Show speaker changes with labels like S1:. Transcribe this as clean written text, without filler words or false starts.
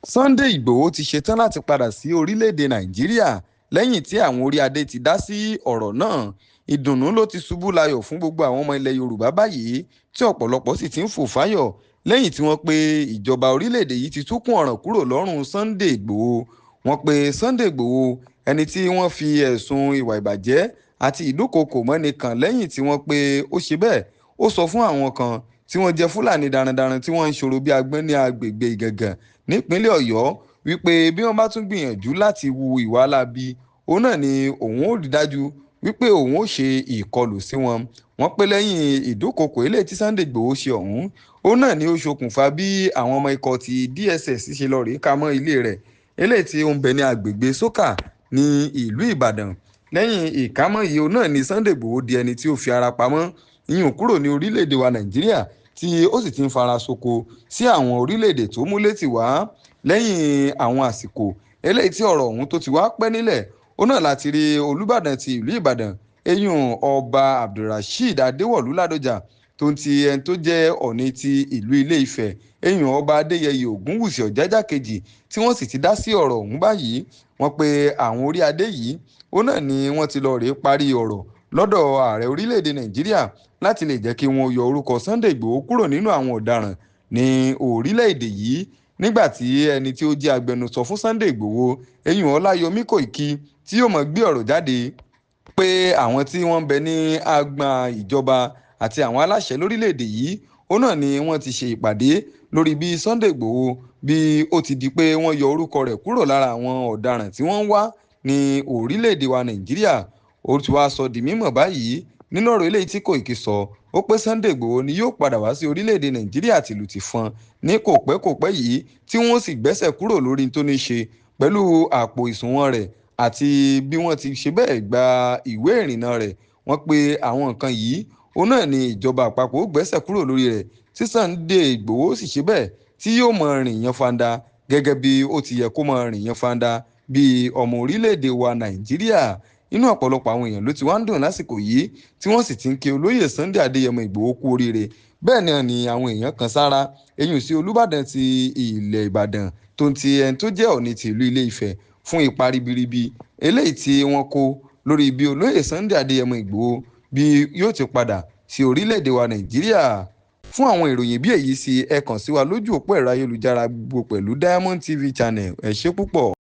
S1: Sunday Ìgbòho ti ṣetán láti padà sí orílẹ̀-èdè Nàìjíríà lẹ́yìn tí àwọn orí adé ti dá sí ọ̀rọ̀ náà. Ìdùnnú ló ti ṣubú layọ̀ fún gbogbo àwọn ọmọ ilẹ̀ Yorùbá báyìí tí ọ̀pọ̀lọpọ̀ sì ti ń fò fáyọ̀ lẹ́yìn tí wọ́n pe ìjọba orílẹ̀-èdè yìí ti túkùn ọ̀ràn kúrò lọ́rùn Sunday Ìgbòho. Wọ́n pe Sunday Ìgbòho, ẹni tí wọ́n fi ẹ̀sùn ìwà ìbàjẹ́ àti ìdúkookò mọ́ni kàn lẹ́yìn tí wọ́n pe ó ṣe bẹ́ẹ̀. Ó sọ fún àwọn kan tí wọ́n jẹ́ Fúlàní darandaran tí wọ́n ń ṣòro bí agbọ́n ní agbègbè Ìgàngán nípínlẹ̀ Ọ̀yọ́ wípé bí wọ́n bá tún gbìyànjú láti hu ìwà láabi, òun náà ni òun ó rí dájú wípé òun ó ṣe ìkọlù sí wọn. Wọ́n pé lẹ́yìn ìdúkookò eléyìí tí Sunday Ìgbòho ṣe ọ̀hún, òun náà ni ó ṣokùnfà bí àwọn ọmọ ikọ̀ ti DSS ṣe lọ rèé ká mọ́ ilé rẹ̀ eléyìí tí ó ń bẹ ní agbègbè Sókà ní ìlú Ìbàdàn. Lẹ́yìn ìkámọ́ yìí, òun náà ni Sunday Ìgbòho di ẹni tí ó fi ara pamọ́ ìyún kúrò ní orílẹ̀-èdè wa Nàìjíríà tí ó sì ti ń fara ṣoko sí àwọn orílẹ̀-èdè tó mú létí wá. Lẹ́yìn àwọn àsìkò eléyìí tí ọ̀rọ̀ ọ̀hún tó ti wá pẹ́ nílẹ̀, ó náà láti rí Olúbàdàn ti ìlú Ìbàdàn eyín ọba Abdulrasheed Adéwọ̀lú Ládọjà tó ń ti ẹni tó jẹ́ Ọ̀ọ̀ni ti ìlú Ilé Ifẹ̀ eyín ọba Adéyẹyè Ògúnwùsì Ọ̀jájá kejì tí wọ́n sì ti dá sí ọ̀rọ̀ ọ̀hún báyìí. Wọ́n pe àwọn orí adé yìí, ó náà ni wọ́n ti lọ rèé parí ọ̀rọ̀ lọ́dọ̀ ààrẹ orílẹ̀-èdè Nàìjíríà láti lè jẹ́ kí wọ́n yọ orúkọ Sunday Ìgbòho kúrò nínú àwọn ọ̀daràn ní orílẹ̀-èdè yìí. Nígbà tí ẹni tí ó jẹ́ agbẹnusọ fún Sunday Ìgbòho eyín Ọláyọmí Kòìkí tí yóò mọ̀ gbé ọ̀rọ̀ jáde pé àwọn tí wọ́n ń bẹ ní agbọn ìjọba àti àwọn aláṣẹ lórílẹ̀-èdè yìí, ó náà ni wọ́n ti ṣe ìpàdé lórí bí Sunday Ìgbòho bí ó ti di pé wọ́n yọ orúkọ rẹ̀ kúrò lára àwọn ọ̀daràn tí wọ́n ń wá ní orílẹ̀-èdè wa Nàìjíríà. Ó ti wá sọ di mímọ̀ báyìí nínú ọ̀rọ̀ eléyìí tí Kòìkí sọ, ó pé Sunday Ìgbòho ni yóò padà wá sí orílẹ̀-èdè Nàìjíríà tìlù tìfọn ní kòpẹ́kòpẹ́ yìí tí wọ́n sì gbẹ́sẹ̀ kúrò lórí tó ní ṣe pẹ̀lú àpò ìsùnwọ̀n rẹ̀ àti bí wọ́n ti ṣe bẹ́ẹ̀ gba ìwé ìrìnnà rẹ̀. Wọ́n pe àwọn nǹkan yìí, òun náà ni ìjọba àpapọ̀ ó gbẹ́sẹ̀ kúrò lórí rẹ̀ tí Sunday Ìgbòho sì ṣe bẹ́ẹ̀ tí yóò mọ rìn yan fanda gẹ́gẹ́ bí ó ti yẹ kó mọ rìn yan fanda bí ọmọ orílẹ̀-èdè wa Nàìjíríà. Inú ọ̀pọ̀lọpọ̀ àwọn èèyàn ló ti wá ń dùn lásìkò yìí tí wọ́n sì ti ń kí olóyè Sunday Adéyẹmọ Ìgbòho kú oríire. Bẹ́ẹ̀ náà ni àwọn èèyàn kan sára eyín sí Olúbàdàn ti ilẹ̀ Ìbàdàn tó ń ti ẹni tó jẹ́ Ọ̀ọ̀ni ti ìlú Ilé Ifẹ̀ fún ipa ribiribi eléyìí tí wọ́n kó lórí bí olóyè Sunday Adéyẹmọ Ìgbòho bí yóò ti padà sí orílẹ̀-èdè wa Nàìjíríà. Fún àwọn ìròyìn bí èyí sí, ẹ kàn sí wa lójú òpó ẹ̀rọ ayélujára gbogbo pẹ̀lú Diamond TV Channel. Ẹ ṣé púpọ̀.